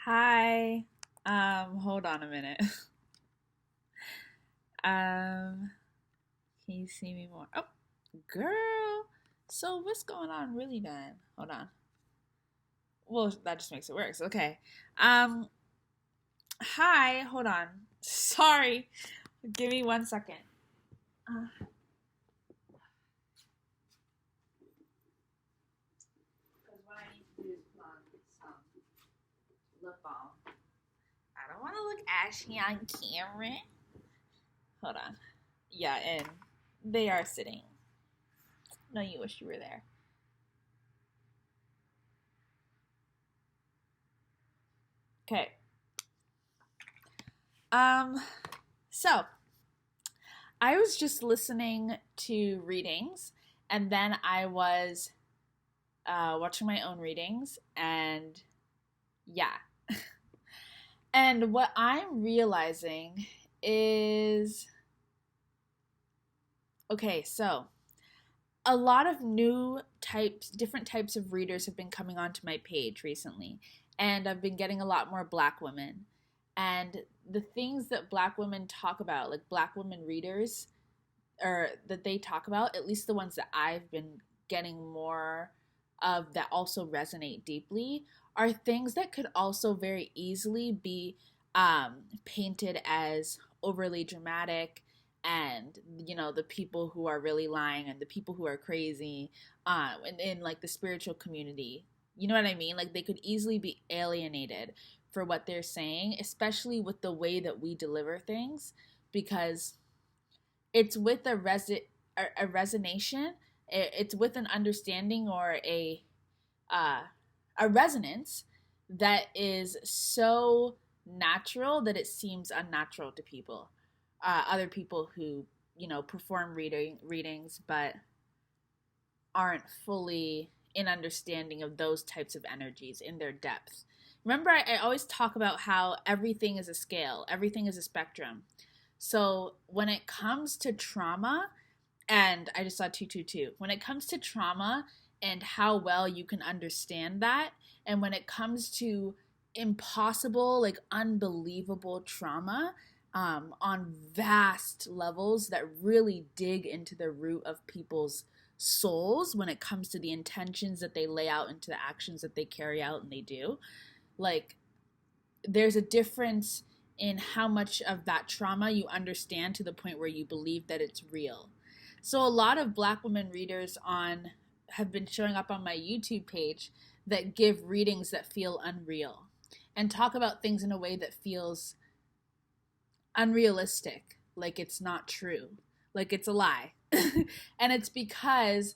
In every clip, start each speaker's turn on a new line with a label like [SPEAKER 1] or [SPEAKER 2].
[SPEAKER 1] Hi. Hold on a minute. Can you see me more? Oh, girl. So what's going on really then? Hold on. Well, that just makes it worse. Okay. Um, Hi. Hold on. Sorry. Give me 1 second. Because what I need to do is put on some lip balm. I don't want to look ashy on camera. Hold on. Yeah, and they are sitting. No, you wish you were there. Okay. Um, so I was just listening to readings, and then I was watching my own readings, and yeah. And what I'm realizing is okay, so a lot of different types of readers have been coming onto my page recently, and I've been getting a lot more black women. And the things that black women talk about, like black women readers, or that they talk about, at least the ones that I've been getting more of that also resonate deeply, are things that could also very easily be painted as overly dramatic and the people who are really lying and the people who are crazy in like the spiritual community. You know what I mean? Like they could easily be alienated for what they're saying, especially with the way that we deliver things, because it's with a resonation. It's with an understanding or uh, a resonance that is so natural that it seems unnatural to people. Other people who perform readings but aren't fully in understanding of those types of energies in their depth. Remember, I always talk about how everything is a scale, everything is a spectrum. So when it comes to trauma, and I just saw 222, when it comes to trauma and how well you can understand that, and when it comes to impossible, like unbelievable trauma on vast levels that really dig into the root of people's souls when it comes to the intentions that they lay out into the actions that they carry out and they do, like there's a difference in how much of that trauma you understand to the point where you believe that it's real. So a lot of black women readers on have been showing up on my YouTube page that give readings that feel unreal and talk about things in a way that feels unrealistic, like it's not true, like it's a lie. And it's because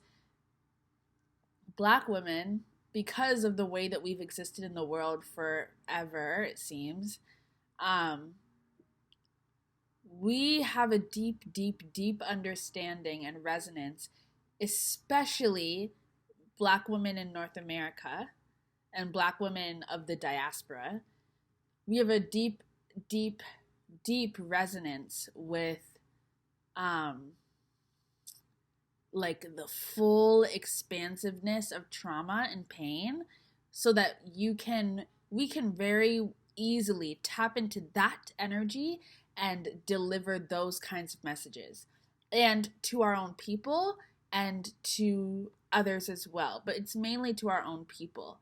[SPEAKER 1] black women, because of the way that we've existed in the world forever, it seems, um, we have a deep, deep, deep understanding and resonance, especially black women in North America and black women of the diaspora. We have a deep, deep, deep resonance with um, like the full expansiveness of trauma and pain, so that we can very easily tap into that energy and deliver those kinds of messages, and to our own people and to others as well, but it's mainly to our own people.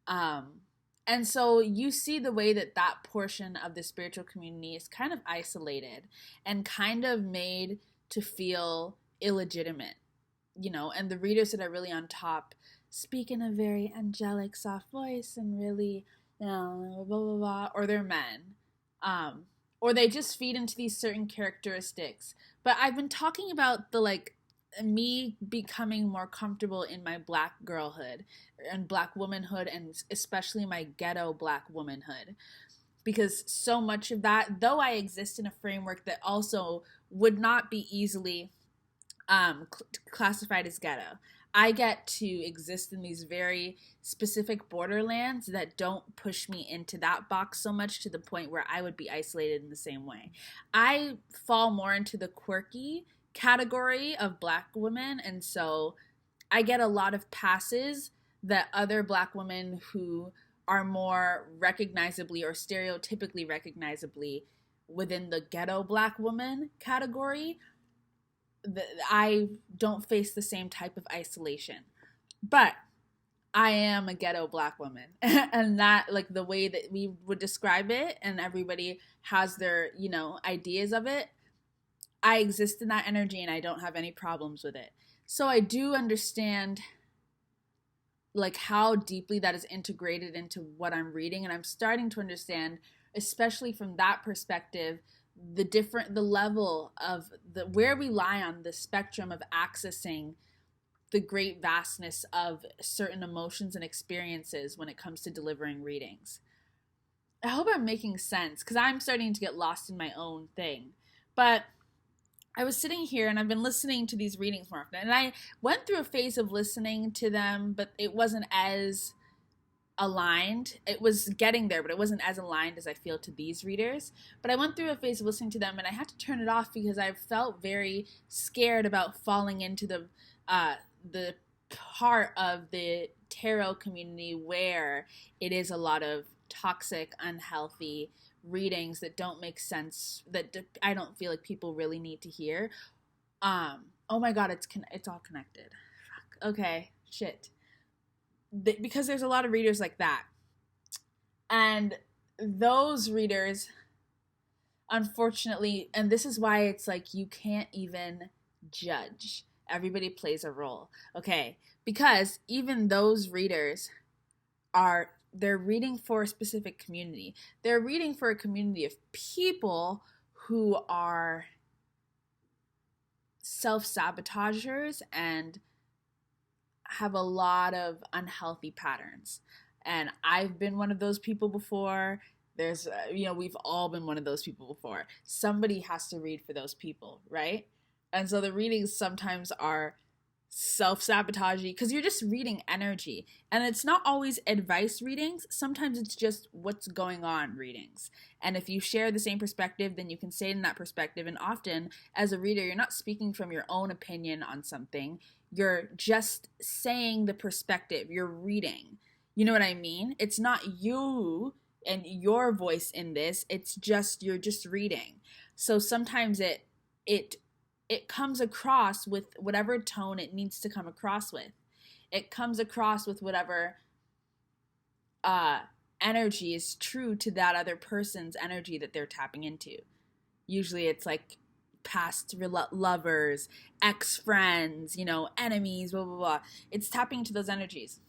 [SPEAKER 1] um and so you see the way that that portion of the spiritual community is kind of isolated and kind of made to feel illegitimate, and the readers that are really on top speak in a very angelic, soft voice and really, blah, blah, blah, or they're men. Um, or they just feed into these certain characteristics. But I've been talking about the like me becoming more comfortable in my black girlhood and black womanhood, and especially my ghetto black womanhood, because so much of that, though I exist in a framework that also would not be easily classified as ghetto. I get to exist in these very specific borderlands that don't push me into that box so much to the point where I would be isolated in the same way. I fall more into the quirky category of black women, and so I get a lot of passes that other black women who are more recognizably or stereotypically recognizably within the ghetto black woman category, I don't face the same type of isolation. But I am a ghetto black woman. And that, like, the way that we would describe it, and everybody has their, ideas of it, I exist in that energy and I don't have any problems with it. So I do understand, like, how deeply that is integrated into what I'm reading. And I'm starting to understand, especially from that perspective, the level of where we lie on the spectrum of accessing the great vastness of certain emotions and experiences when it comes to delivering readings. I hope I'm making sense, because I'm starting to get lost in my own thing. But I was sitting here and I've been listening to these readings more often. And I went through a phase of listening to them, but it wasn't as aligned. It was getting there, but it wasn't as aligned as I feel to these readers. But I went through a phase of listening to them and I had to turn it off because I felt very scared about falling into the part of the tarot community where it is a lot of toxic, unhealthy readings that don't make sense, that I don't feel like people really need to hear. Oh my god, it's all connected. Fuck. Okay, shit. Because there's a lot of readers like that. And those readers, unfortunately, and this is why it's like you can't even judge. Everybody plays a role. Okay, because even those readers they're reading for a specific community. They're reading for a community of people who are self-sabotagers and have a lot of unhealthy patterns. And I've been one of those people before. There's, we've all been one of those people before. Somebody has to read for those people, right? And so the readings sometimes are self-sabotaging because you're just reading energy. And it's not always advice readings. Sometimes it's just what's going on readings. And if you share the same perspective, then you can stay in that perspective. And often, as a reader, you're not speaking from your own opinion on something. You're just saying the perspective. You're reading. You know what I mean? It's not you and your voice in this. It's just, you're just reading. So sometimes it comes across with whatever tone it needs to come across with. It comes across with whatever energy is true to that other person's energy that they're tapping into. Usually it's like past lovers, ex-friends, enemies, blah, blah, blah. It's tapping into those energies.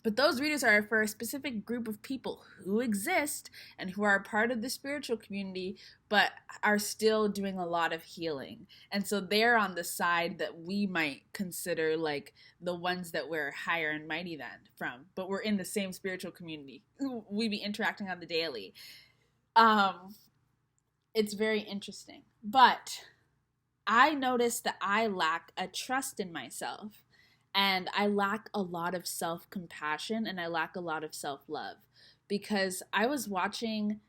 [SPEAKER 1] But those readers are for a specific group of people who exist and who are a part of the spiritual community, but are still doing a lot of healing. And so they're on the side that we might consider like the ones that we're higher and mighty than from, but we're in the same spiritual community. We be interacting on the daily. It's very interesting. But I noticed that I lack a trust in myself. And I lack a lot of self-compassion and I lack a lot of self-love because I was watching.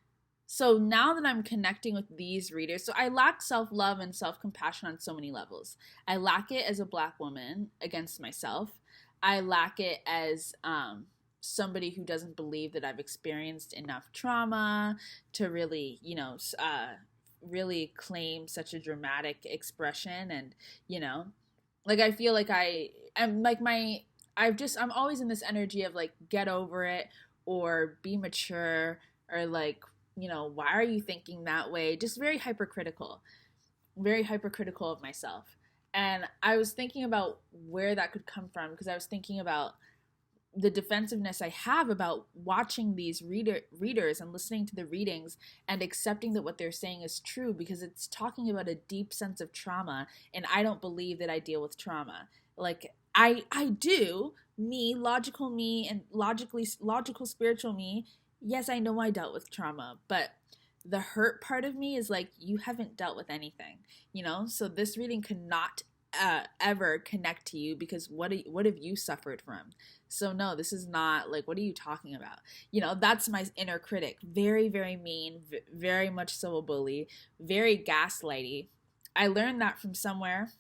[SPEAKER 1] So now that I'm connecting with these readers, so I lack self-love and self-compassion on so many levels. I lack it as a Black woman against myself. I lack it as somebody who doesn't believe that I've experienced enough trauma to really, really claim such a dramatic expression. And, like I feel like I'm always in this energy of like get over it or be mature or like, why are you thinking that way? Just very hypercritical of myself. And I was thinking about where that could come from because I was thinking about the defensiveness I have about watching these readers and listening to the readings and accepting that what they're saying is true because it's talking about a deep sense of trauma, and I don't believe that I deal with trauma. Like I do, logical me and logical spiritual me. Yes, I know I dealt with trauma, but the hurt part of me is like, you haven't dealt with anything, So this reading cannot ever connect to you because what have you suffered from? So no, this is not like, what are you talking about? That's my inner critic. Very, very mean, very much so a bully, very gaslighty. I learned that from somewhere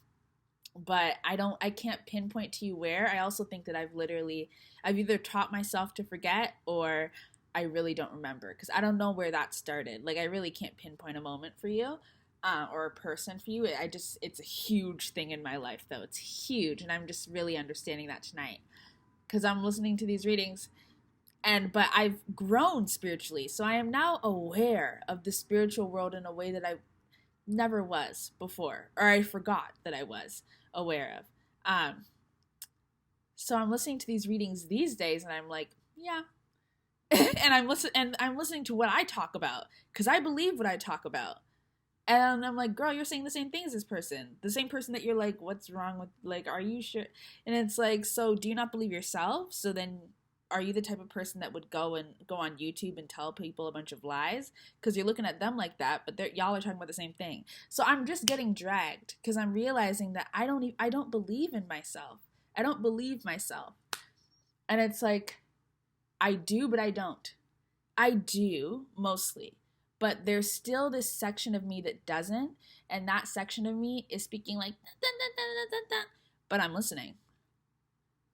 [SPEAKER 1] but I can't pinpoint to you where. I also think that I've either taught myself to forget, or I really don't remember, because I don't know where that started. Like, I really can't pinpoint a moment for you, or a person for you. It's a huge thing in my life, though. It's huge, and I'm just really understanding that tonight, because I'm listening to these readings, but I've grown spiritually, so I am now aware of the spiritual world in a way that I never was before, or I forgot that I was aware of. So I'm listening to these readings these days, and I'm like, yeah. And I'm listening to what I talk about, because I believe what I talk about. And I'm like, girl, you're saying the same thing as this person. The same person that you're like, what's wrong with, like, are you sure? And it's like, so do you not believe yourself? So then are you the type of person that would go on YouTube and tell people a bunch of lies? Because you're looking at them like that, but y'all are talking about the same thing. So I'm just getting dragged, because I'm realizing that I don't believe in myself. I don't believe myself. And it's like, I do, but I don't. I do, mostly. But there's still this section of me that doesn't. And that section of me is speaking like, dun, dun, dun, dun, dun, dun. But I'm listening.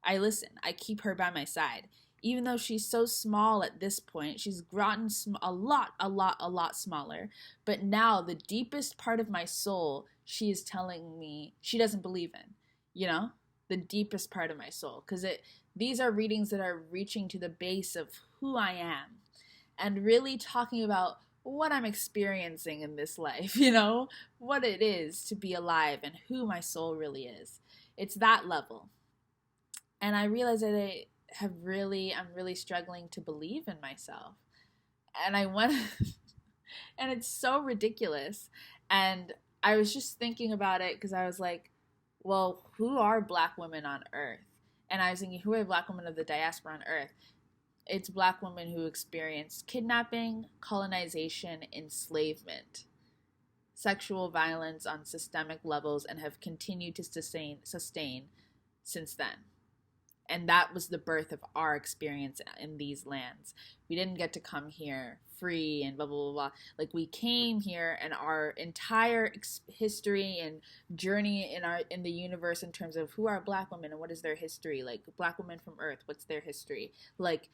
[SPEAKER 1] I listen. I keep her by my side. Even though she's so small at this point, she's gotten a lot smaller. But now the deepest part of my soul, she is telling me she doesn't believe in. You know? The deepest part of my soul. Because these are readings that are reaching to the base of who I am. And really talking about what I'm experiencing in this life, you know? What it is to be alive and who my soul really is. It's that level. And I realize that I'm really struggling to believe in myself. And I want and it's so ridiculous. And I was just thinking about it, because I was like, well, who are Black women on Earth? And I was thinking, who are Black women of the diaspora on Earth? It's Black women who experienced kidnapping, colonization, enslavement, sexual violence on systemic levels, and have continued to sustain since then. And that was the birth of our experience in these lands. We didn't get to come here free and blah, blah, blah, blah. Like, we came here, and our entire history and journey in the universe in terms of who are Black women and what is their history. Like, Black women from Earth, what's their history? Like,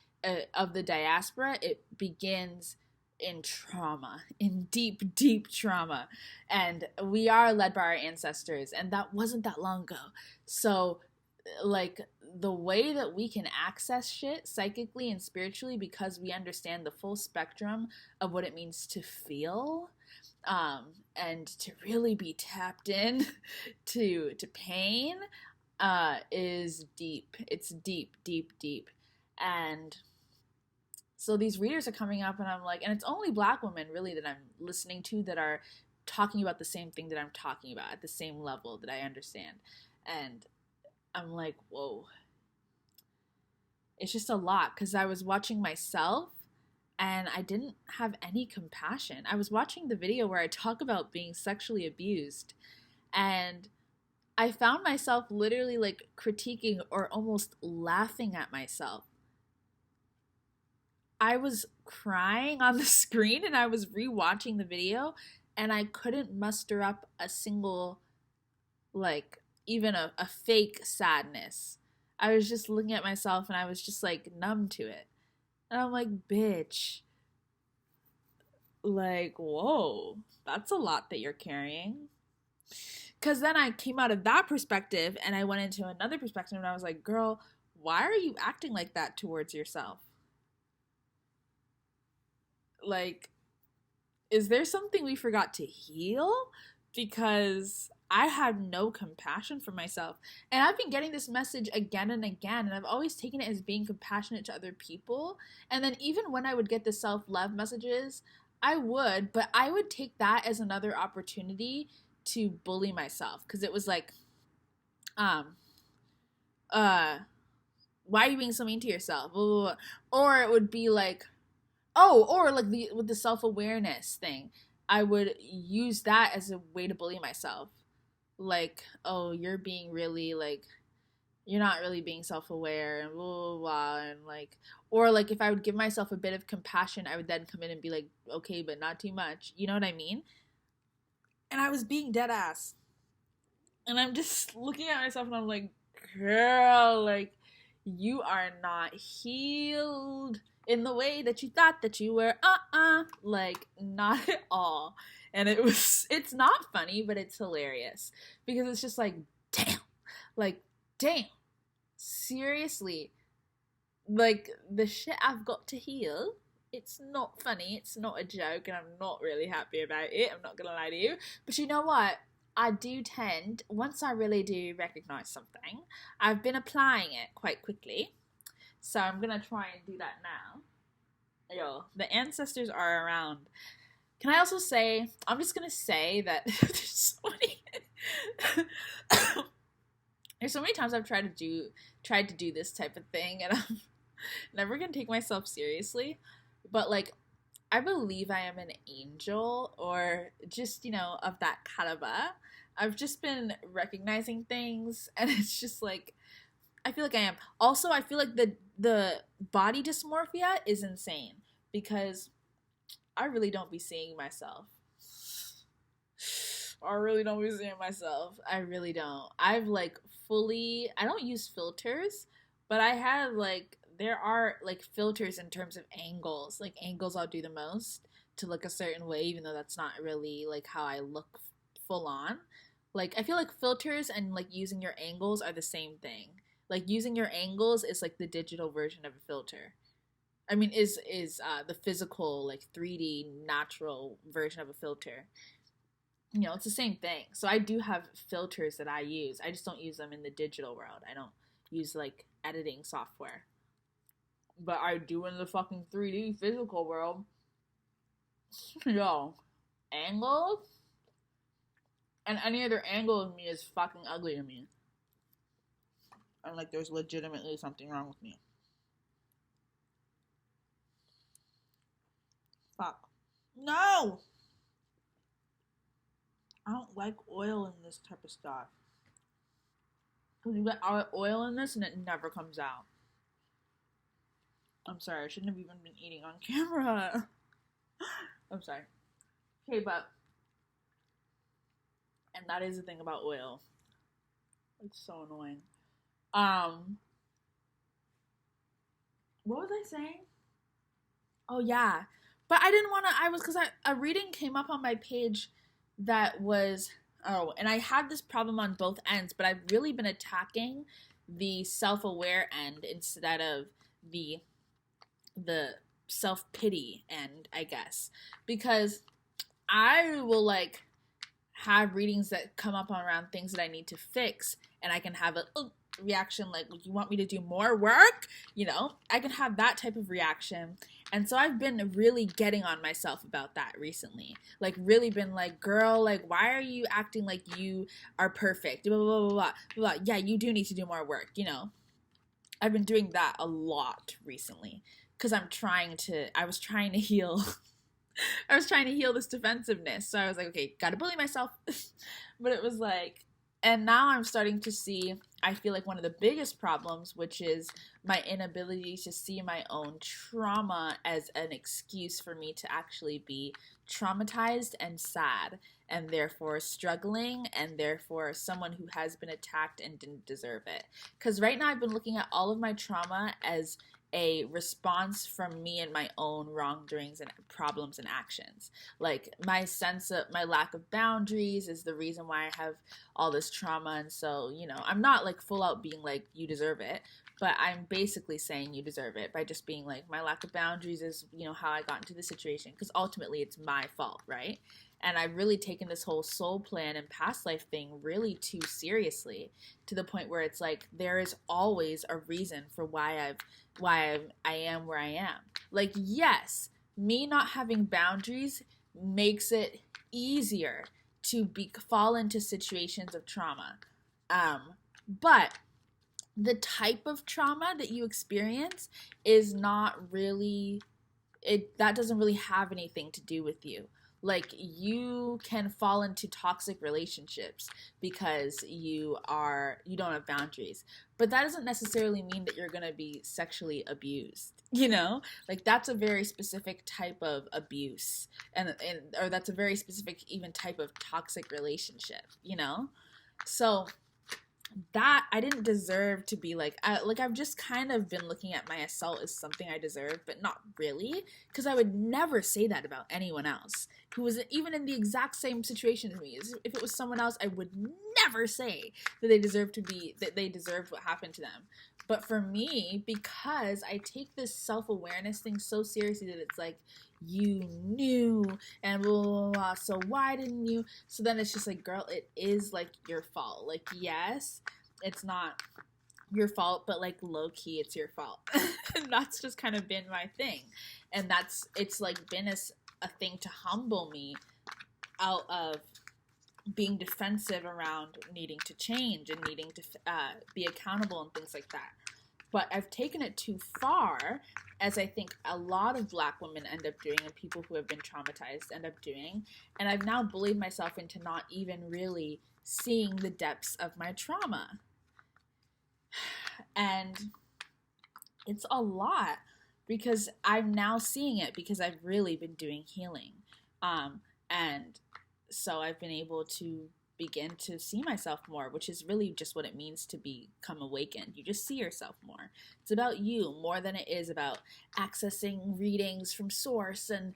[SPEAKER 1] of the diaspora, it begins in trauma, in deep, deep trauma. And we are led by our ancestors, and that wasn't that long ago. So, like, the way that we can access shit psychically and spiritually, because we understand the full spectrum of what it means to feel, and to really be tapped in to pain, is deep. It's deep, deep, deep. And so these readers are coming up, and I'm like, and it's only Black women really that I'm listening to that are talking about the same thing that I'm talking about at the same level that I understand. And I'm like, whoa. It's just a lot, because I was watching myself and I didn't have any compassion. I was watching the video where I talk about being sexually abused, and I found myself literally like critiquing or almost laughing at myself. I was crying on the screen, and I was rewatching the video, and I couldn't muster up a single, like, even a fake sadness. I was just looking at myself, and I was just like numb to it. And I'm like, bitch, like, whoa, that's a lot that you're carrying. Because then I came out of that perspective, and I went into another perspective, and I was like, girl, why are you acting like that towards yourself? Like, is there something we forgot to heal? Because I had no compassion for myself. And I've been getting this message again and again, and I've always taken it as being compassionate to other people. And then even when I would get the self-love messages, but I would take that as another opportunity to bully myself. Because it was like, why are you being so mean to yourself? Blah, blah, blah. Or it would be like, or like with the self-awareness thing, I would use that as a way to bully myself. Like, oh, you're being really, like, you're not really being self-aware, and blah, blah, blah, and like, or like if I would give myself a bit of compassion, I would then come in and be like, okay, but not too much. You know what I mean? And I was being dead ass. And I'm just looking at myself and I'm like, girl, like, you are not healed in the way that you thought that you were. Like, not at all. And it's not funny, but it's hilarious because it's just damn, like, damn, seriously, like, the shit I've got to heal. It's not funny, it's not a joke, and I'm not really happy about it. I'm not gonna lie to you. But you know what? I do tend, once I really do recognize something, I've been applying it quite quickly. So I'm gonna try and do that now. Yo, the ancestors are around. Can I also say, I'm just gonna say that there's so many times I've tried to do this type of thing, and I'm never gonna take myself seriously. But like, I believe I am an angel, or just, of that caliber. I've just been recognizing things, and it's just like, I feel like I am. Also, I feel like the body dysmorphia is insane because I really don't be seeing myself. I really don't be seeing myself. I really don't. I've I don't use filters, but I have there are filters in terms of angles. Like angles I'll do the most to look a certain way, even though that's not really how I look full on. Like I feel like filters and using your angles are the same thing. Like using your angles is the digital version of a filter. I mean, is the physical 3D natural version of a filter. It's the same thing. So I do have filters that I use. I just don't use them in the digital world. I don't use editing software. But I do in the fucking 3D physical world. Yo, angles? And any other angle of me is fucking ugly to me. I'm there's legitimately something wrong with me. Fuck. No! I don't like oil in this type of stuff. Because you get oil in this and it never comes out. I'm sorry, I shouldn't have even been eating on camera. I'm sorry. Okay, and that is the thing about oil. It's so annoying. What was I saying? Oh yeah. But I didn't want to, because a reading came up on my page that was, and I had this problem on both ends, but I've really been attacking the self-aware end instead of the self-pity end, I guess. Because I will have readings that come up around things that I need to fix, and I can have a reaction you want me to do more work? I can have that type of reaction. And so I've been really getting on myself about that recently. Really been girl, why are you acting like you are perfect? Blah, blah, blah, blah, blah. Yeah, you do need to do more work, I've been doing that a lot recently because I was trying to heal. I was trying to heal this defensiveness. So I was okay, gotta bully myself. But it was and now I'm starting to see, I feel one of the biggest problems, which is my inability to see my own trauma as an excuse for me to actually be traumatized and sad, and therefore struggling, and therefore someone who has been attacked and didn't deserve it. Because right now I've been looking at all of my trauma as a response from me and my own wrongdoings and problems and actions. My sense of my lack of boundaries is the reason why I have all this trauma. And so, I'm not full out being you deserve it, but I'm basically saying you deserve it by just being my lack of boundaries is, how I got into the situation. Because ultimately it's my fault, right? And I've really taken this whole soul plan and past life thing really too seriously, to the point where it's there is always a reason for why I am where I am. Yes, me not having boundaries makes it easier to fall into situations of trauma. But the type of trauma that you experience is not really, that doesn't really have anything to do with you. You can fall into toxic relationships because you don't have boundaries, but that doesn't necessarily mean that you're gonna be sexually abused. That's a very specific type of abuse, and or that's a very specific even type of toxic relationship. So that I didn't deserve to be like I've just kind of been looking at my assault as something I deserve, but not really, because I would never say that about anyone else who was even in the exact same situation as me. If it was someone else, I would never say that they deserved what happened to them. But for me, because I take this self-awareness thing so seriously that it's like, you knew and blah, blah, blah, so why didn't you? So then it's just like, girl, it is like your fault. Like, yes, it's not your fault, but like low key it's your fault. And that's just kind of been my thing. And it's like been a thing to humble me out of being defensive around needing to change and needing to be accountable and things like that. But I've taken it too far, as I think a lot of Black women end up doing and people who have been traumatized end up doing. And I've now bullied myself into not even really seeing the depths of my trauma. And it's a lot, because I'm now seeing it because I've really been doing healing. And so I've been able to begin to see myself more, which is really just what it means to become awakened. You just see yourself more. It's about you more than it is about accessing readings from source and,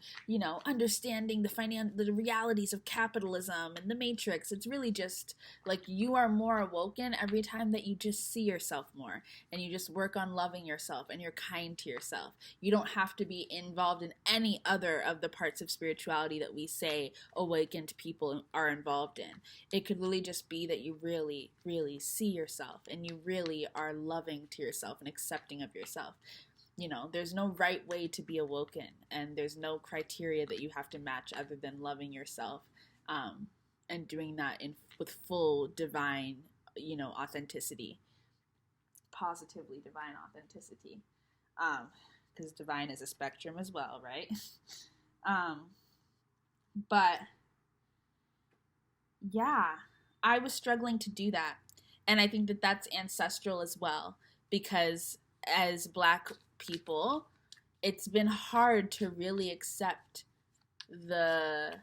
[SPEAKER 1] understanding the realities of capitalism and the matrix. It's really just like you are more awoken every time that you just see yourself more and you just work on loving yourself and you're kind to yourself. You don't have to be involved in any other of the parts of spirituality that we say awakened people are involved in. It could really just be that you really, really see yourself and you really are loving to yourself and accepting of yourself. There's no right way to be awoken, and there's no criteria that you have to match other than loving yourself, and doing that with full divine, authenticity, positively divine authenticity, because divine is a spectrum as well, right? But yeah, I was struggling to do that. And I think that that's ancestral as well, because as Black people, it's been hard to really accept the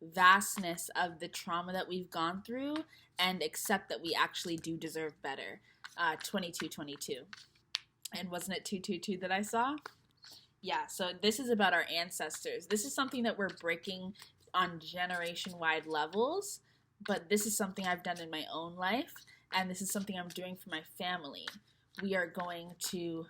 [SPEAKER 1] vastness of the trauma that we've gone through and accept that we actually do deserve better. 2222. And wasn't it 222 that I saw? Yeah, so this is about our ancestors. This is something that we're breaking on generation-wide levels, but this is something I've done in my own life, and this is something I'm doing for my family. We are going to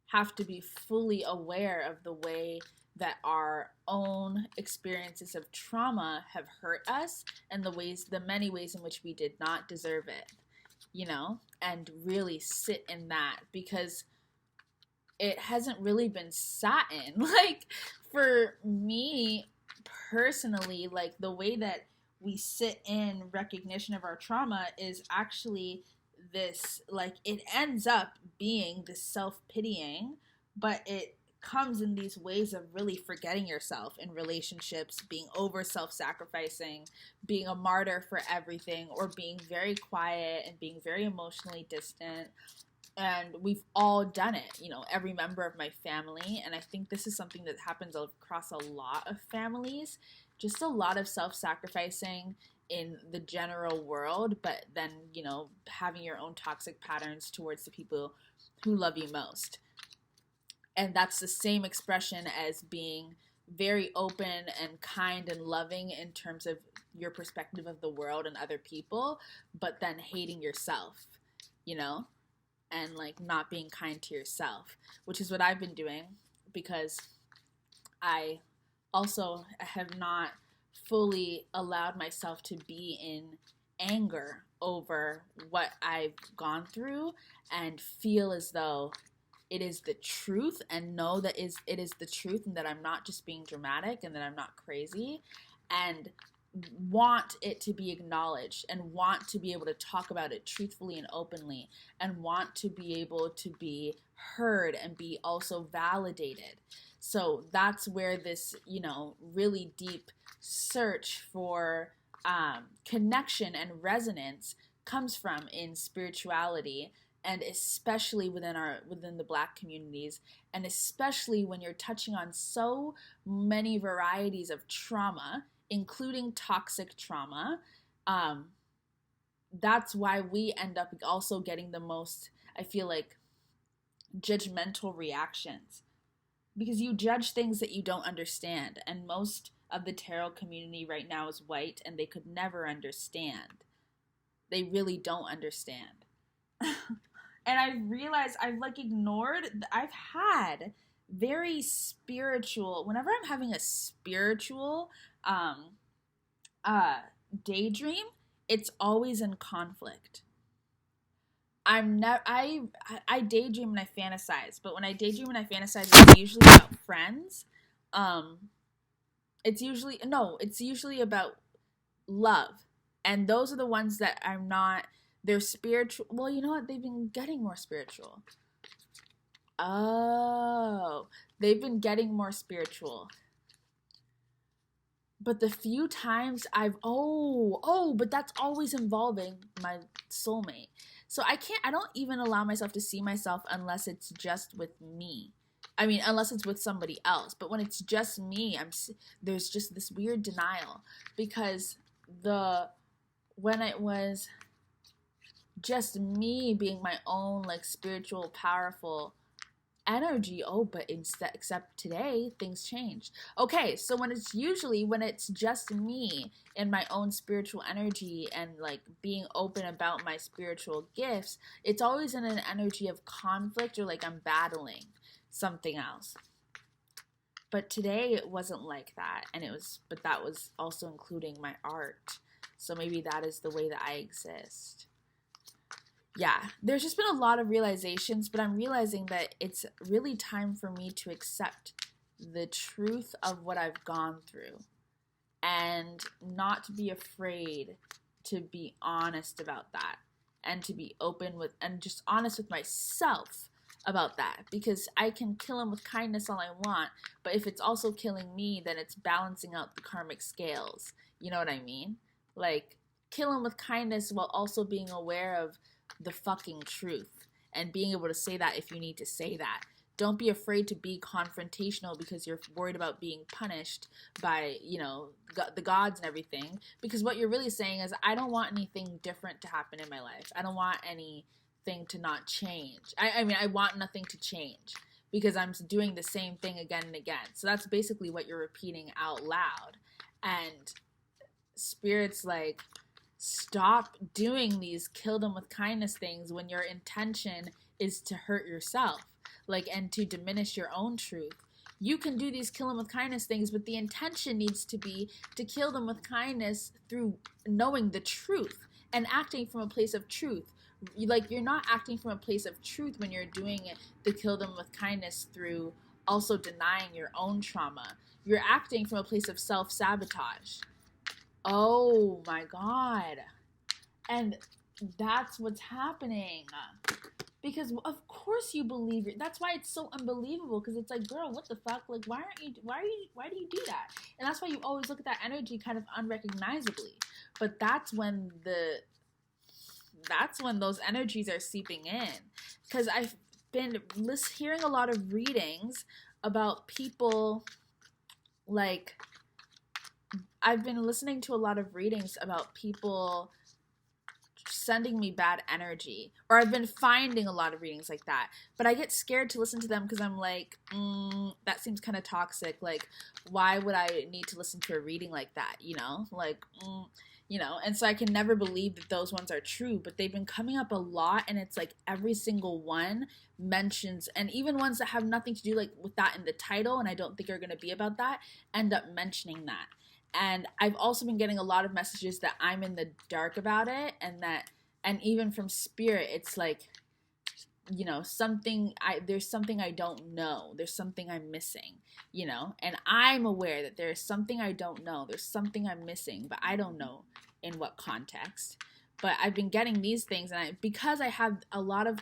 [SPEAKER 1] have to be fully aware of the way that our own experiences of trauma have hurt us and the many ways in which we did not deserve it, and really sit in that, because it hasn't really been sat in. Like, for me personally, like, the way that we sit in recognition of our trauma is actually this, like, it ends up being this self-pitying, but it comes in these ways of really forgetting yourself in relationships, being over self-sacrificing, being a martyr for everything, or being very quiet and being very emotionally distant. And we've all done it, every member of my family. And I think this is something that happens across a lot of families, just a lot of self-sacrificing in the general world, but then, having your own toxic patterns towards the people who love you most. And that's the same expression as being very open and kind and loving in terms of your perspective of the world and other people, but then hating yourself, and like not being kind to yourself, which is what I've been doing, because I also have not fully allowed myself to be in anger over what I've gone through and feel as though it is the truth, and know that it is the truth, and that I'm not just being dramatic and that I'm not crazy, and want it to be acknowledged and want to be able to talk about it truthfully and openly, and want to be able to be heard and be also validated. So that's where this, really deep search for connection and resonance comes from in spirituality, and especially within the Black communities, and especially when you're touching on so many varieties of trauma, including toxic trauma, that's why we end up also getting the most, I feel like, judgmental reactions, because you judge things that you don't understand, and most of the tarot community right now is white, and they could never understand. They really don't understand. And I realized I've like ignored, I've had very spiritual, whenever I'm having a spiritual um uh daydream, it's always in conflict. I'm never I daydream and I fantasize, but when I daydream and I fantasize, it's usually about friends. Um, it's usually about love, and those are the ones that I'm not. They're spiritual. Well, you know what? They've been getting more spiritual. Oh, they've been getting more spiritual. But the few times but that's always involving my soulmate. So I don't even allow myself to see myself unless it's just with me. I mean, unless it's with somebody else. But when it's just me, there's just this weird denial, because when it was just me being my own like spiritual, powerful energy, but except today things changed. Okay, so when it's just me and my own spiritual energy and like being open about my spiritual gifts, it's always in an energy of conflict, or like I'm battling something else. But today it wasn't like that, but that was also including my art. So maybe that is the way that I exist. Yeah, there's just been a lot of realizations, but I'm realizing that it's really time for me to accept the truth of what I've gone through, and not to be afraid to be honest about that, and to be open with, and just honest with myself about that, because I can kill him with kindness all I want, but if it's also killing me, then it's balancing out the karmic scales. You know what I mean? Like, kill him with kindness while also being aware of the fucking truth, and being able to say that if you need to say that. Don't be afraid to be confrontational because you're worried about being punished by, the gods and everything. Because what you're really saying is, I don't want anything different to happen in my life. I don't want anything to not change. I mean, I want nothing to change because I'm doing the same thing again and again. So that's basically what you're repeating out loud. And Spirit's like, stop doing these kill them with kindness things when your intention is to hurt yourself, like, and to diminish your own truth. You can do these kill them with kindness things, but the intention needs to be to kill them with kindness through knowing the truth and acting from a place of truth. Like, you're not acting from a place of truth when you're doing it, the kill them with kindness through also denying your own trauma. You're acting from a place of self-sabotage. Oh my God. And that's what's happening. Because of course you believe it. That's why it's so unbelievable. Because it's like, girl, what the fuck? Like, why do you do that? And that's why you always look at that energy kind of unrecognizably. But that's when those energies are seeping in. Because I've been hearing a lot of readings about people, like, I've been listening to a lot of readings about people sending me bad energy, or I've been finding a lot of readings like that, but I get scared to listen to them because I'm like, that seems kind of toxic. Like, why would I need to listen to a reading like that? And so I can never believe that those ones are true, but they've been coming up a lot, and it's like every single one mentions, and even ones that have nothing to do like with that in the title, and I don't think are going to be about that, end up mentioning that. And I've also been getting a lot of messages that I'm in the dark about it, and even from Spirit, it's like, there's something I don't know. There's something I'm missing, and I'm aware that there's something I don't know. There's something I'm missing, but I don't know in what context. But I've been getting these things, and because I have a lot of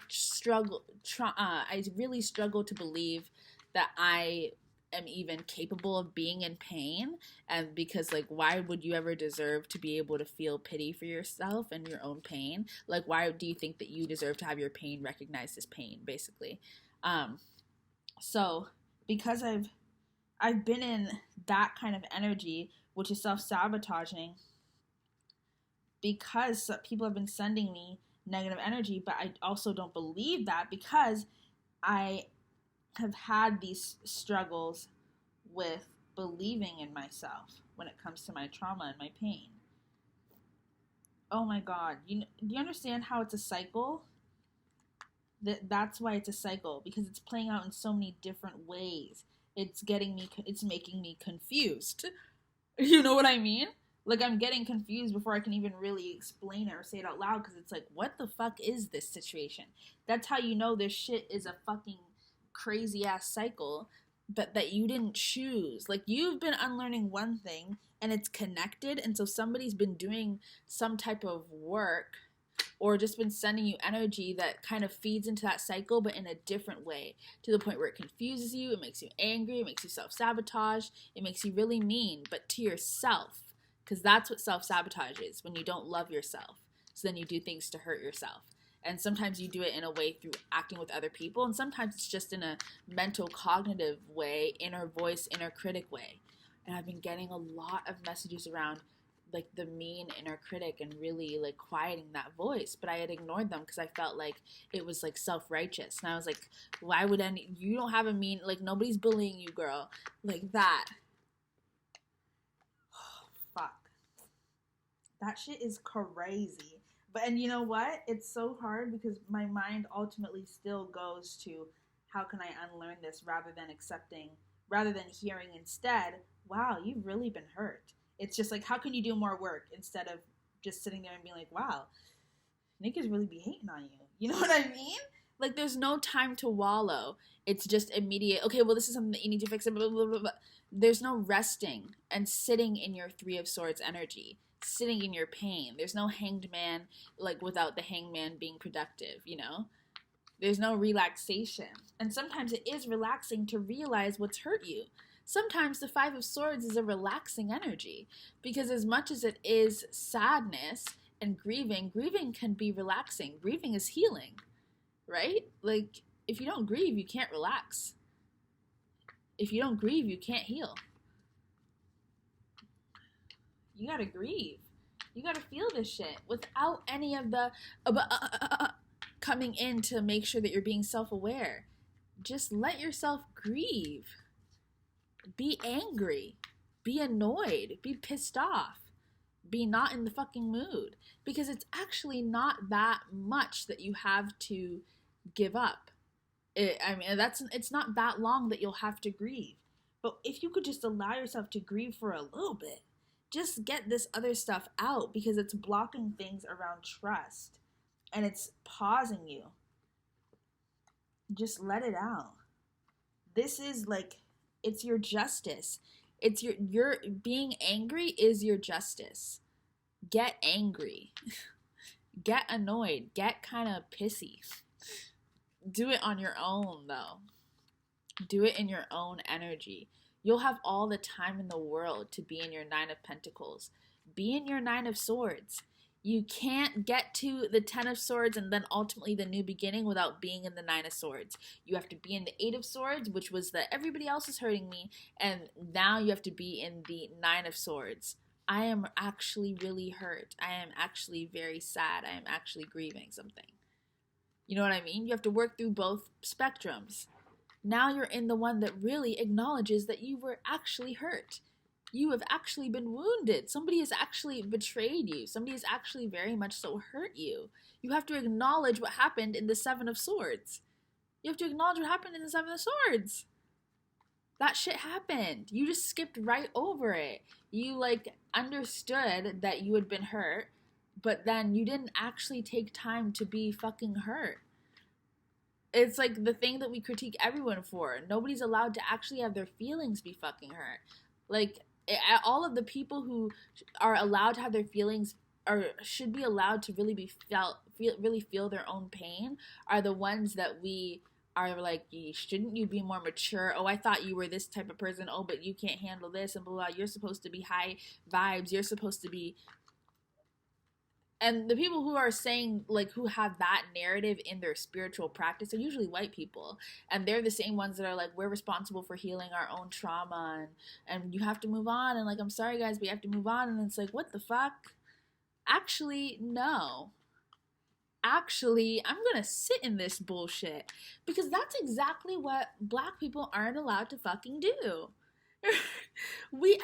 [SPEAKER 1] I really struggle to believe that I am even capable of being in pain. And because, like, why would you ever deserve to be able to feel pity for yourself and your own pain? Like, why do you think that you deserve to have your pain recognized as pain, basically? So because I've been in that kind of energy, which is self-sabotaging, because people have been sending me negative energy, but I also don't believe that because I have had these struggles with believing in myself when it comes to my trauma and my pain. Oh my God. Do you understand how it's a cycle? That's why it's a cycle, because it's playing out in so many different ways. It's making me confused. You know what I mean? Like, I'm getting confused before I can even really explain it or say it out loud, because it's like, what the fuck is this situation? That's how you know this shit is a fucking crazy ass cycle, but that you didn't choose. Like, you've been unlearning one thing and it's connected, and so somebody's been doing some type of work or just been sending you energy that kind of feeds into that cycle, but in a different way, to the point where it confuses you, it makes you angry, it makes you self-sabotage, it makes you really mean, but to yourself, because that's what self-sabotage is, when you don't love yourself. So then you do things to hurt yourself. And sometimes you do it in a way through acting with other people, and sometimes it's just in a mental, cognitive way, inner voice, inner critic way. And I've been getting a lot of messages around like the mean inner critic and really like quieting that voice, but I had ignored them because I felt like it was like self-righteous, and I was like, why would you don't have a mean, like, nobody's bullying you, girl, like that. Fuck, that shit is crazy. And you know what, it's so hard because my mind ultimately still goes to, how can I unlearn this, rather than hearing instead, wow, you've really been hurt. It's just like, how can you do more work, instead of just sitting there and being like, wow, niggas really be hating on you. You know what I mean? Like, there's no time to wallow. It's just immediate, okay, well, this is something that you need to fix. Blah, blah, blah, blah. There's no resting and sitting in your Three of Swords energy, sitting in your pain. There's no hanged man, like, without the hangman being productive, you know? There's no relaxation. And sometimes it is relaxing to realize what's hurt you. Sometimes the Five of Swords is a relaxing energy, because as much as it is sadness and grieving can be relaxing. Grieving is healing, right? Like, if you don't grieve, you can't relax. If you don't grieve, you can't heal. You gotta grieve. You gotta feel this shit without any of the coming in to make sure that you're being self-aware. Just let yourself grieve. Be angry, be annoyed, be pissed off, be not in the fucking mood, because it's actually not that much that you have to give up. It's not that long that you'll have to grieve. But if you could just allow yourself to grieve for a little bit, just get this other stuff out, because it's blocking things around trust and it's pausing you. Just let it out. This is like, it's your justice. It's your being angry is your justice. Get angry. Get annoyed. Get kind of pissy. Do it on your own, though. Do it in your own energy. You'll have all the time in the world to be in your Nine of Pentacles. Be in your Nine of Swords. You can't get to the Ten of Swords and then ultimately the new beginning without being in the Nine of Swords. You have to be in the Eight of Swords, which was that everybody else is hurting me, and now you have to be in the Nine of Swords. I am actually really hurt. I am actually very sad. I am actually grieving something. You know what I mean? You have to work through both spectrums. Now you're in the one that really acknowledges that you were actually hurt. You have actually been wounded. Somebody has actually betrayed you. Somebody has actually very much so hurt you. You have to acknowledge what happened in the Seven of Swords. You have to acknowledge what happened in the Seven of Swords. That shit happened. You just skipped right over it. You, like, understood that you had been hurt, but then you didn't actually take time to be fucking hurt. It's like the thing that we critique everyone for. Nobody's allowed to actually have their feelings be fucking hurt. Like, all of the people who are allowed to have their feelings, or should be allowed to really really feel their own pain, are the ones that we are like, shouldn't you be more mature? Oh, I thought you were this type of person. Oh, but you can't handle this, and blah, blah. You're supposed to be high vibes. You're supposed to be. And the people who are saying, like, who have that narrative in their spiritual practice are usually white people. And they're the same ones that are like, we're responsible for healing our own trauma, and you have to move on. And like, I'm sorry, guys, but you have to move on. And it's like, what the fuck? Actually, no. Actually, I'm gonna sit in this bullshit because that's exactly what black people aren't allowed to fucking do. we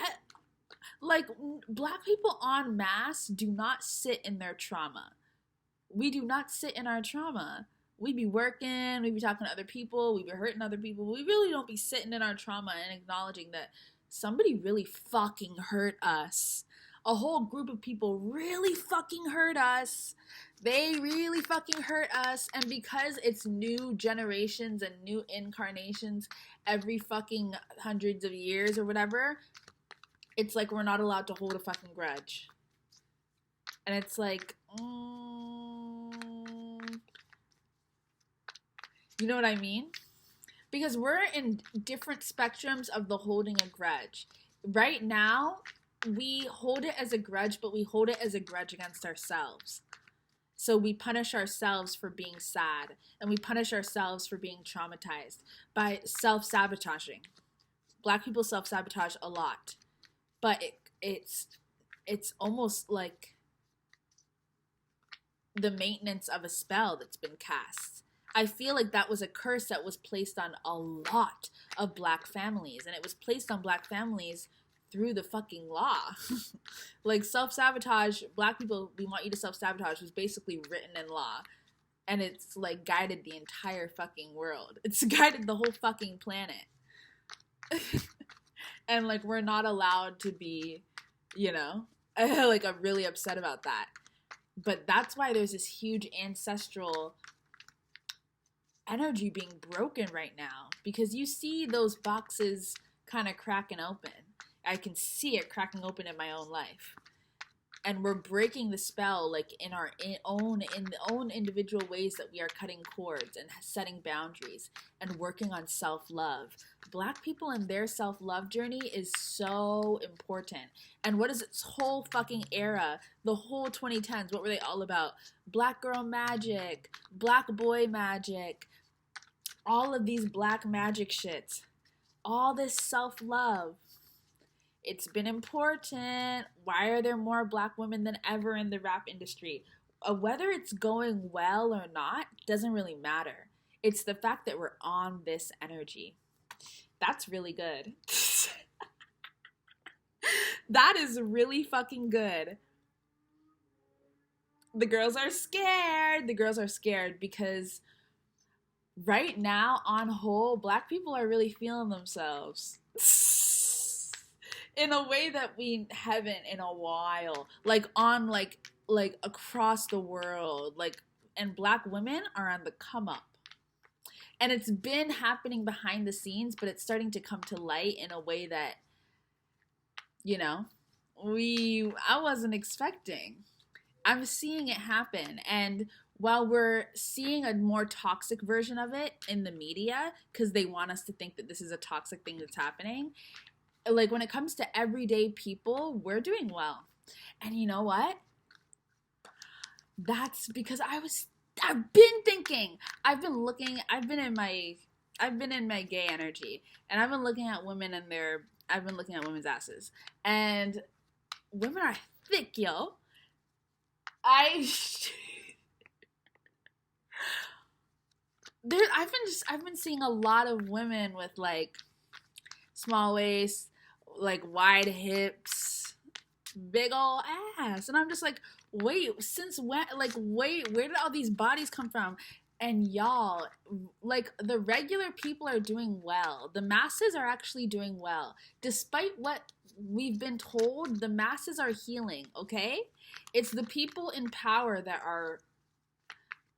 [SPEAKER 1] like black people en masse do not sit in their trauma. We do not sit in our trauma. We be working, we be talking to other people, we be hurting other people. We really don't be sitting in our trauma and acknowledging that somebody really fucking hurt us. A whole group of people really fucking hurt us. They really fucking hurt us. And because it's new generations and new incarnations every fucking hundreds of years or whatever, it's like we're not allowed to hold a fucking grudge. And it's like, you know what I mean? Because we're in different spectrums of the holding a grudge. Right now, we hold it as a grudge, but we hold it as a grudge against ourselves. So we punish ourselves for being sad, and we punish ourselves for being traumatized by self-sabotaging. Black people self-sabotage a lot, but it's almost like the maintenance of a spell that's been cast. I feel like that was a curse that was placed on a lot of black families, and it was placed on black families through the fucking law. Like, self-sabotage, black people, we want you to self-sabotage, was basically written in law. And it's, like, guided the entire fucking world. It's guided the whole fucking planet. And, like, we're not allowed to be, you know, like, I'm really upset about that. But that's why there's this huge ancestral energy being broken right now. Because you see those boxes kind of cracking open. I can see it cracking open in my own life. And we're breaking the spell, like, in our own individual ways that we are cutting cords and setting boundaries and working on self-love. Black people and their self-love journey is so important. And what is this whole fucking era, the whole 2010s, what were they all about? Black girl magic, black boy magic, all of these black magic shits. All this self-love. It's been important. Why are there more black women than ever in the rap industry? Whether it's going well or not doesn't really matter. It's the fact that we're on this energy. That's really good. That is really fucking good. The girls are scared. The girls are scared because right now, on whole, black people are really feeling themselves. In a way that we haven't in a while, like on like across the world, like, and black women are on the come up, and it's been happening behind the scenes, but it's starting to come to light in a way that, you know, I wasn't expecting. I'm seeing it happen, and while we're seeing a more toxic version of it in the media because they want us to think that this is a toxic thing that's happening, like, when it comes to everyday people, we're doing well. And you know what? That's because I've been thinking, I've been in my gay energy, and I've been looking at women and I've been looking at women's asses, and women are thick, yo. I've been seeing a lot of women with, like, small waist, like, wide hips, big ol' ass. And I'm just like, wait, since when? Like, wait, where did all these bodies come from? And y'all, like, the regular people are doing well. The masses are actually doing well. Despite what we've been told, the masses are healing, okay? It's the people in power that are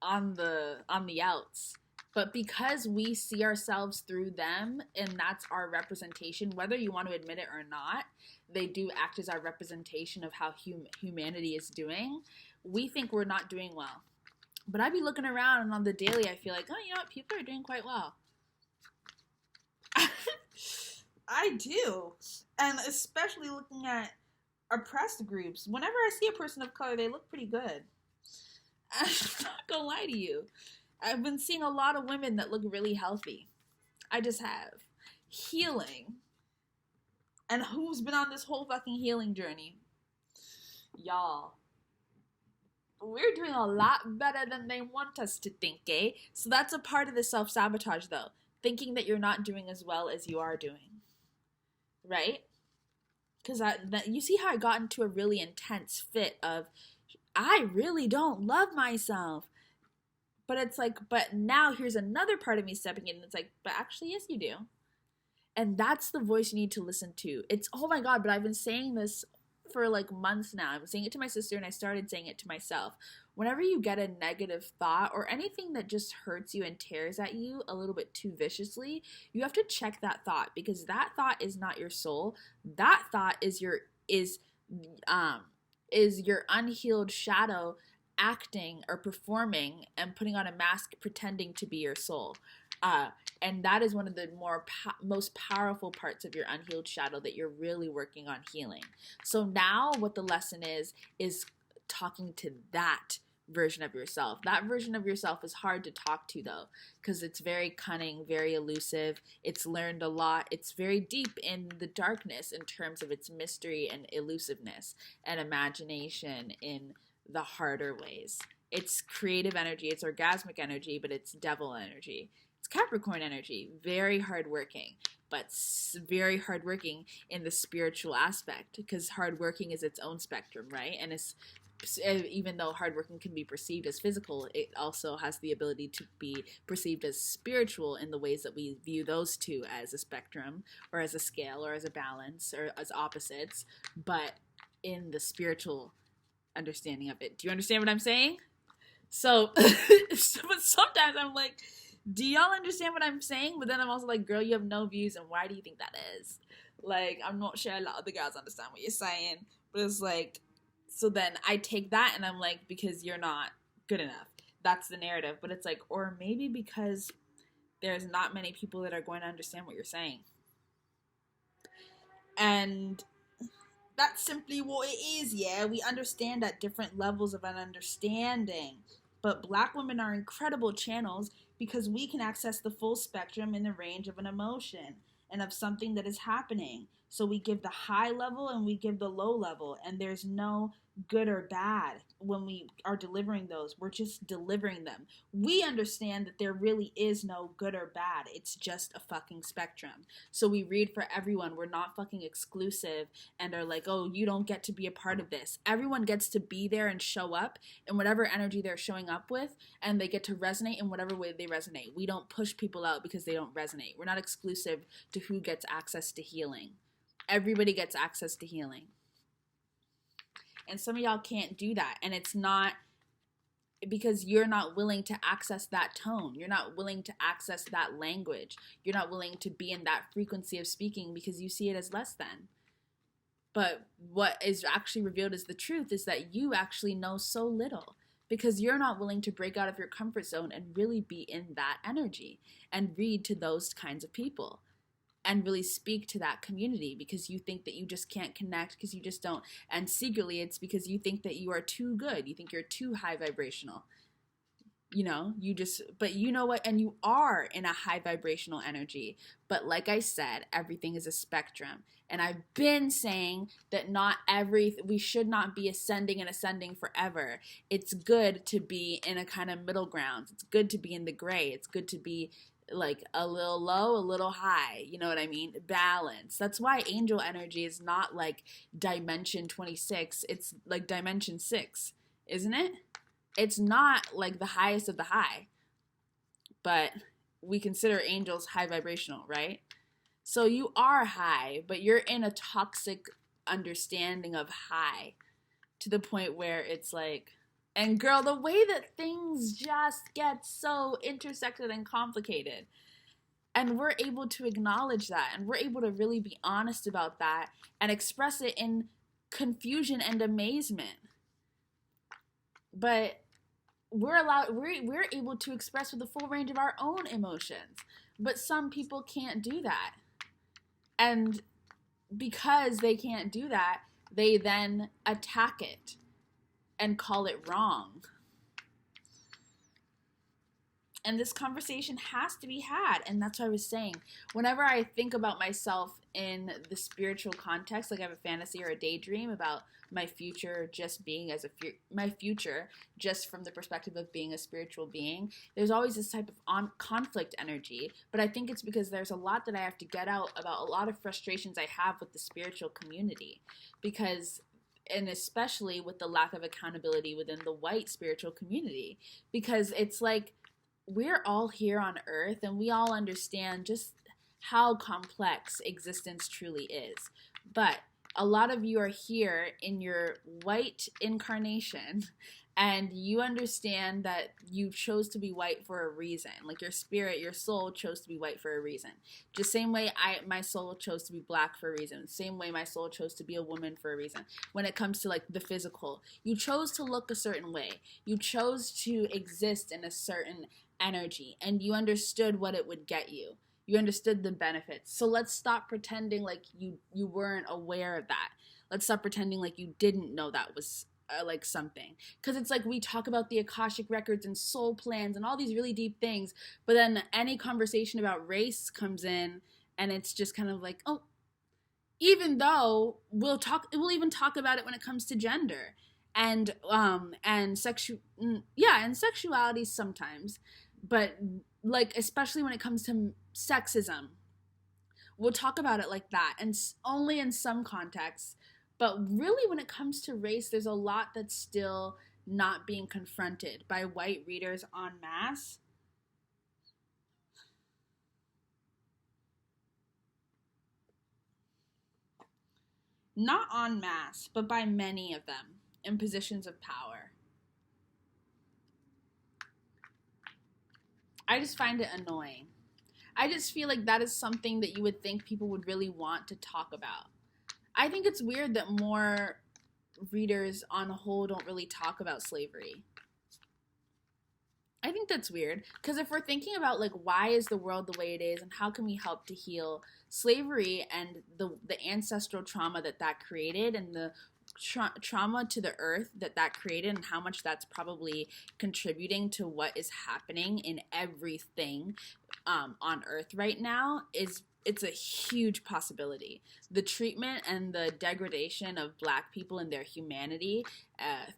[SPEAKER 1] on the outs. But because we see ourselves through them, and that's our representation, whether you want to admit it or not, they do act as our representation of how humanity is doing, we think we're not doing well. But I be looking around, and on the daily, I feel like, oh, you know what, people are doing quite well. I do. And especially looking at oppressed groups. Whenever I see a person of color, they look pretty good. I'm not gonna lie to you. I've been seeing a lot of women that look really healthy. I just have. Healing. And who's been on this whole fucking healing journey? Y'all. we're doing a lot better than they want us to think, eh? So that's a part of the self-sabotage, though. Thinking that you're not doing as well as you are doing. Right? Because you see how I got into a really intense fit of, I really don't love myself. But it's like, but now here's another part of me stepping in, and it's like, but actually, yes, you do. And that's the voice you need to listen to. It's, oh my God, but I've been saying this for like months now. I'm saying it to my sister, and I started saying it to myself. Whenever you get a negative thought or anything that just hurts you and tears at you a little bit too viciously, you have to check that thought, because that thought is not your soul. That thought is your unhealed shadow acting or performing and putting on a mask pretending to be your soul. And that is one of the most powerful parts of your unhealed shadow that you're really working on healing. So now what the lesson is talking to that version of yourself. That version of yourself is hard to talk to, though, because it's very cunning, very elusive. It's learned a lot. It's very deep in the darkness in terms of its mystery and elusiveness and imagination in the harder ways. It's creative energy, it's orgasmic energy, but it's devil energy. It's Capricorn energy, very hardworking, but very hardworking in the spiritual aspect, because hardworking is its own spectrum, right? And it's, even though hardworking can be perceived as physical, it also has the ability to be perceived as spiritual in the ways that we view those two as a spectrum, or as a scale, or as a balance, or as opposites, but in the spiritual understanding of it. Do you understand what I'm saying? So, but sometimes I'm like, do y'all understand what I'm saying? But then I'm also like, girl, you have no views, and why do you think that is? Like, I'm not sure a lot of the guys understand what you're saying, but it's like, so then I take that and I'm like, because you're not good enough. That's the narrative. But it's like, or maybe because there's not many people that are going to understand what you're saying. And that's simply what it is, yeah? We understand at different levels of an understanding. But Black women are incredible channels because we can access the full spectrum in the range of an emotion and of something that is happening. So we give the high level and we give the low level, and there's no good or bad when we are delivering those. We're just delivering them. We understand that there really is no good or bad. It's just a fucking spectrum. So we read for everyone. We're not fucking exclusive and are like, oh, you don't get to be a part of this. Everyone gets to be there and show up in whatever energy they're showing up with, and they get to resonate in whatever way they resonate. We don't push people out because they don't resonate. We're not exclusive to who gets access to healing. Everybody gets access to healing. And some of y'all can't do that. And it's not because you're not willing to access that tone. You're not willing to access that language. You're not willing to be in that frequency of speaking because you see it as less than. But what is actually revealed as the truth is that you actually know so little because you're not willing to break out of your comfort zone and really be in that energy and read to those kinds of people. And really speak to that community because you think that you just can't connect because you just don't. And secretly, it's because you think that you are too good. You think you're too high vibrational. You know, but you know what? And you are in a high vibrational energy. But like I said, everything is a spectrum. And I've been saying that we should not be ascending and ascending forever. It's good to be in a kind of middle ground. It's good to be in the gray. It's good to be like a little low, a little high, you know what I mean? Balance. That's why angel energy is not like dimension 26, it's like dimension 6, isn't it? It's not like the highest of the high, but we consider angels high vibrational, right? So you are high, but you're in a toxic understanding of high to the point where it's like, and girl, the way that things just get so intersected and complicated, and we're able to acknowledge that, and we're able to really be honest about that and express it in confusion and amazement. But we're able to express with the full range of our own emotions. But some people can't do that. And because they can't do that, they then attack it and call it wrong. And this conversation has to be had. And that's what I was saying. Whenever I think about myself in the spiritual context, like I have a fantasy or a daydream about my future just being my future just from the perspective of being a spiritual being, there's always this type of conflict energy. But I think it's because there's a lot that I have to get out about a lot of frustrations I have with the spiritual community. Because and especially with the lack of accountability within the white spiritual community. Because it's like, we're all here on Earth and we all understand just how complex existence truly is. But a lot of you are here in your white incarnation and you understand that you chose to be white for a reason. Like your spirit, your soul chose to be white for a reason. Just same way my soul chose to be black for a reason. Same way my soul chose to be a woman for a reason. When it comes to like the physical, you chose to look a certain way. You chose to exist in a certain energy and you understood what it would get you. You understood the benefits. So let's stop pretending like you weren't aware of that. Let's stop pretending like you didn't know that was like something. Because it's like we talk about the Akashic records and soul plans and all these really deep things, but then any conversation about race comes in and it's just kind of like, oh, even though we'll even talk about it when it comes to gender and sexuality sometimes, but like especially when it comes to sexism, we'll talk about it like that and only in some contexts. But really when it comes to race, there's a lot that's still not being confronted by white readers en masse. Not en masse, but by many of them in positions of power. I just find it annoying. I just feel like that is something that you would think people would really want to talk about. I think it's weird that more readers on the whole don't really talk about slavery. I think that's weird because if we're thinking about like why is the world the way it is and how can we help to heal slavery and the ancestral trauma that created and the trauma to the earth that created and how much that's probably contributing to what is happening in everything on earth right now it's a huge possibility. The treatment and the degradation of Black people and their humanity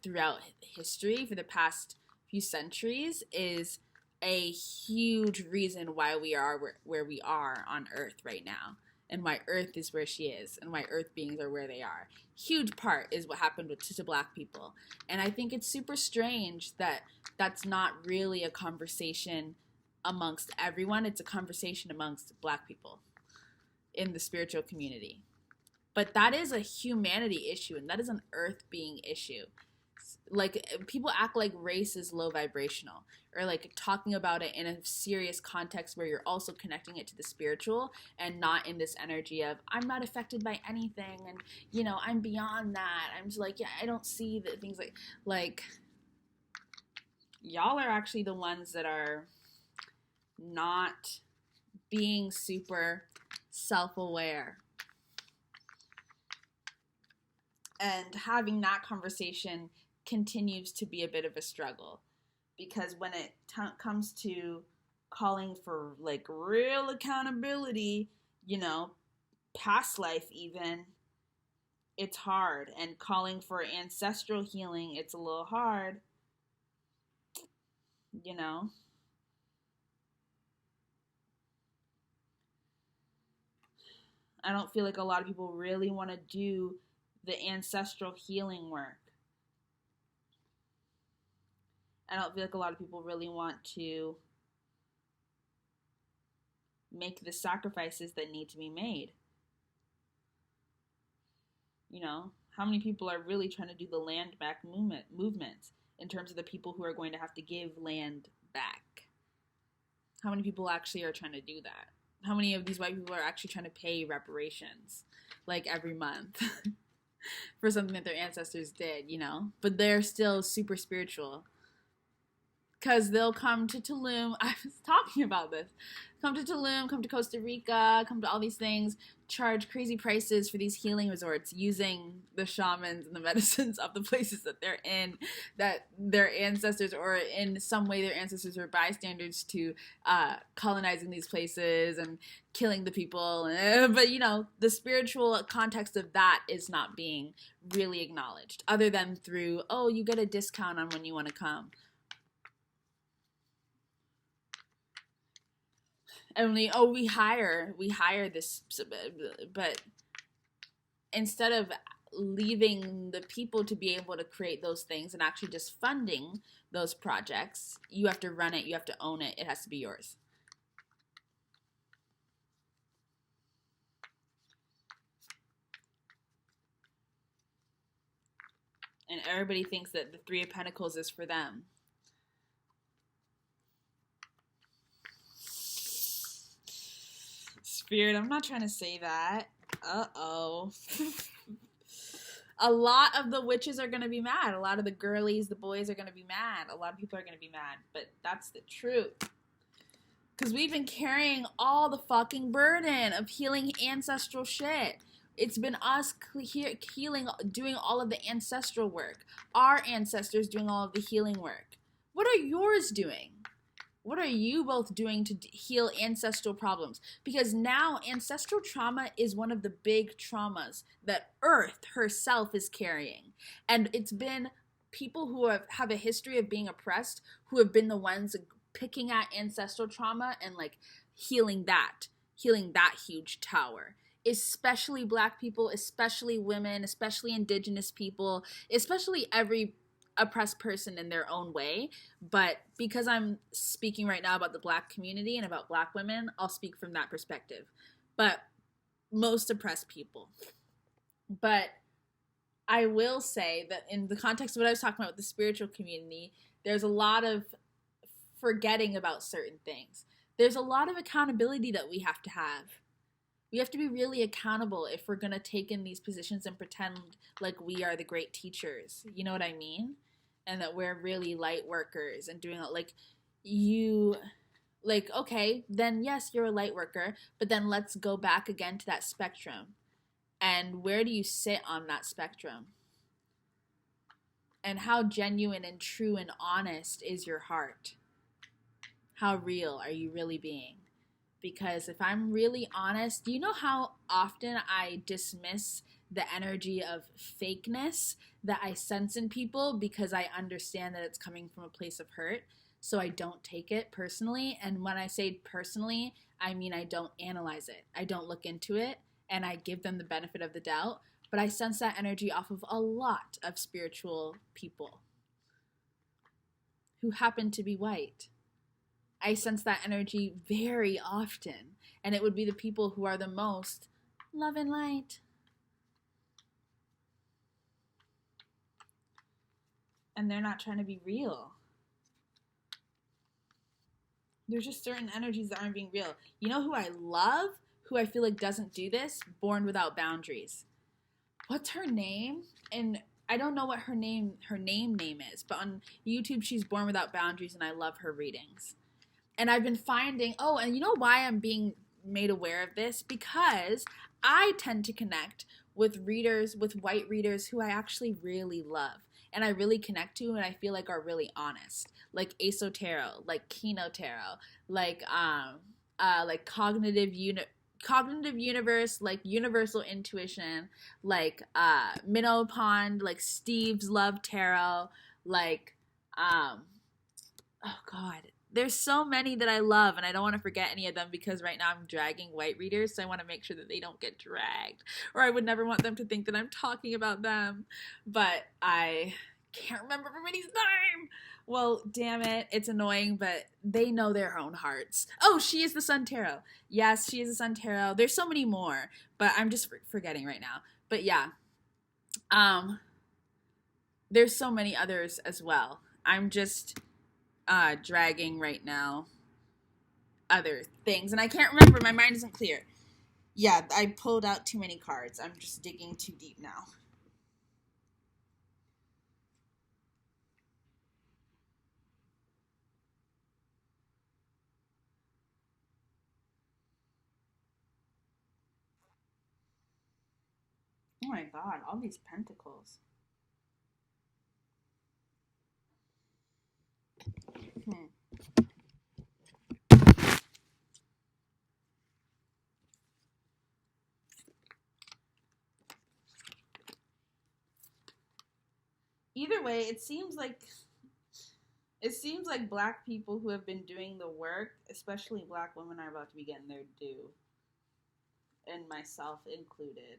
[SPEAKER 1] throughout history for the past few centuries is a huge reason why we are where we are on Earth right now, and why Earth is where she is, and why Earth beings are where they are. Huge part is what happened to Black people. And I think it's super strange that that's not really a conversation amongst everyone. It's a conversation amongst Black people in the spiritual community. But that is a humanity issue, and that is an Earth being issue. Like, people act like race is low vibrational, or like talking about it in a serious context where you're also connecting it to the spiritual and not in this energy of I'm not affected by anything and you know I'm beyond that. I'm just like, yeah, I don't see the things like y'all are actually the ones that are not being super self-aware and having that conversation continues to be a bit of a struggle, because when it comes to calling for like real accountability, you know, past life even, it's hard, and calling for ancestral healing, it's a little hard, you know. I don't feel like a lot of people really want to do the ancestral healing work. I don't feel like a lot of people really want to make the sacrifices that need to be made. You know, how many people are really trying to do the land back movements in terms of the people who are going to have to give land back? How many people actually are trying to do that? How many of these white people are actually trying to pay reparations, like every month, for something that their ancestors did, you know? But they're still super spiritual. because they'll come to Tulum. I was talking about this. Come to Tulum, come to Costa Rica, come to all these things, charge crazy prices for these healing resorts using the shamans and the medicines of the places that they're in, that their ancestors, or in some way their ancestors were bystanders to colonizing these places and killing the people. But, you know, the spiritual context of that is not being really acknowledged, other than through, oh, you get a discount on when you want to come. Only, oh, we hire this, but instead of leaving the people to be able to create those things and actually just funding those projects, you have to run it, you have to own it, it has to be yours. And everybody thinks that the Three of Pentacles is for them. Spirit, I'm not trying to say that. Uh-oh. A lot of the witches are going to be mad. A lot of the girlies, the boys are going to be mad. A lot of people are going to be mad. But that's the truth. Because we've been carrying all the fucking burden of healing ancestral shit. It's been us healing, doing all of the ancestral work. Our ancestors doing all of the healing work. What are yours doing? What are you both doing to heal ancestral problems? Because now ancestral trauma is one of the big traumas that Earth herself is carrying. And it's been people who have a history of being oppressed who have been the ones picking at ancestral trauma and like healing that huge tower. Especially Black people, especially women, especially Indigenous people, especially every oppressed person in their own way. But because I'm speaking right now about the Black community and about Black women, I'll speak from that perspective. But most oppressed people. But I will say that in the context of what I was talking about with the spiritual community, there's a lot of forgetting about certain things. There's a lot of accountability that we have to have. We have to be really accountable if we're going to take in these positions and pretend like we are the great teachers. You know what I mean? And that we're really light workers and doing it like you, like, okay, then yes, you're a light worker, but then let's go back again to that spectrum. And where do you sit on that spectrum? And how genuine and true and honest is your heart? How real are you really being? Because if I'm really honest, do you know how often I dismiss the energy of fakeness that I sense in people because I understand that it's coming from a place of hurt, so I don't take it personally. And when I say personally, I mean I don't analyze it. I don't look into it, and I give them the benefit of the doubt. But I sense that energy off of a lot of spiritual people who happen to be white. I sense that energy very often, and it would be the people who are the most love and light. And they're not trying to be real. There's just certain energies that aren't being real. You know who I love? Who I feel like doesn't do this? Born Without Boundaries. What's her name? And I don't know what her name is, but on YouTube she's Born Without Boundaries, and I love her readings. And I've been finding, oh, and you know why I'm being made aware of this? Because I tend to connect with readers, with white readers who I actually really love and I really connect to and I feel like are really honest. Like Aso Tarot, like Kino Tarot, like Cognitive Universe, like Universal Intuition, like Minnow Pond, like Steve's Love Tarot, like oh god, there's so many that I love, and I don't want to forget any of them because right now I'm dragging white readers, so I want to make sure that they don't get dragged, or I would never want them to think that I'm talking about them. But I can't remember everybody's name. Well, damn it, it's annoying, but they know their own hearts. Oh, She is the Sun Tarot. Yes, She is the Sun Tarot. There's so many more, but I'm just forgetting right now. But yeah, there's so many others as well. I'm just dragging right now other things, and I can't remember. My mind isn't clear. Yeah, I pulled out too many cards. I'm just digging too deep now. Oh my god, all these pentacles. Hmm. Either way, it seems like black people who have been doing the work, especially black women, are about to be getting their due, and myself included.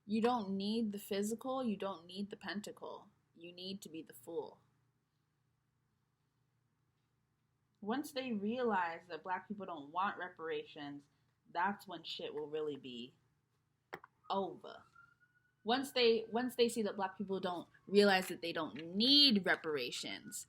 [SPEAKER 1] You don't need the physical, you don't need the pentacle. You need to be the fool. Once they realize that black people don't want reparations, that's when shit will really be over. Once they see that black people don't realize that they don't need reparations,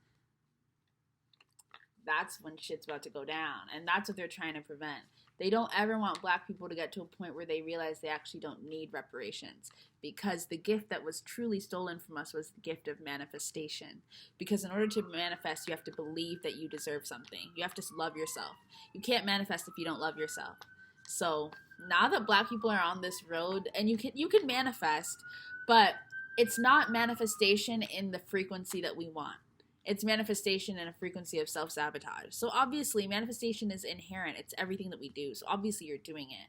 [SPEAKER 1] that's when shit's about to go down. And that's what they're trying to prevent. They don't ever want black people to get to a point where they realize they actually don't need reparations, because the gift that was truly stolen from us was the gift of manifestation. Because in order to manifest, you have to believe that you deserve something. You have to love yourself. You can't manifest if you don't love yourself. So now that black people are on this road, and you can manifest, but it's not manifestation in the frequency that we want. It's manifestation in a frequency of self-sabotage. So obviously manifestation is inherent. It's everything that we do. So obviously you're doing it.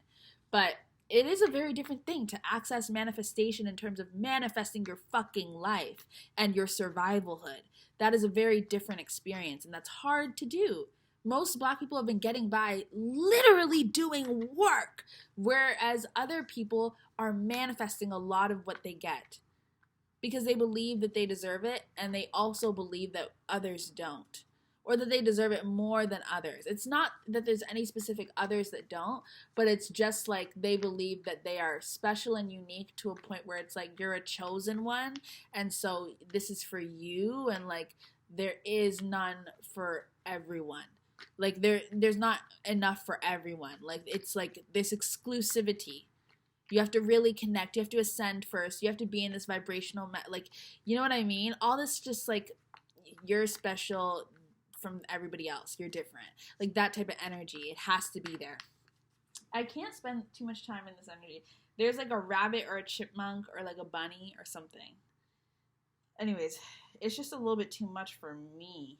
[SPEAKER 1] But it is a very different thing to access manifestation in terms of manifesting your fucking life and your survivalhood. That is a very different experience, and that's hard to do. Most black people have been getting by literally doing work, whereas other people are manifesting a lot of what they get, because they believe that they deserve it, and they also believe that others don't, or that they deserve it more than others. It's not that there's any specific others that don't, but it's just like they believe that they are special and unique to a point where it's like you're a chosen one, and so this is for you, and like there is none for everyone. Like there's not enough for everyone. Like it's like this exclusivity. You have to really connect. You have to ascend first. You have to be in this vibrational, like, you know what I mean? All this just like, you're special from everybody else. You're different. Like that type of energy. It has to be there. I can't spend too much time in this energy. There's like a rabbit or a chipmunk or like a bunny or something. Anyways, it's just a little bit too much for me.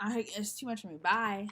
[SPEAKER 1] It's too much for me. Bye.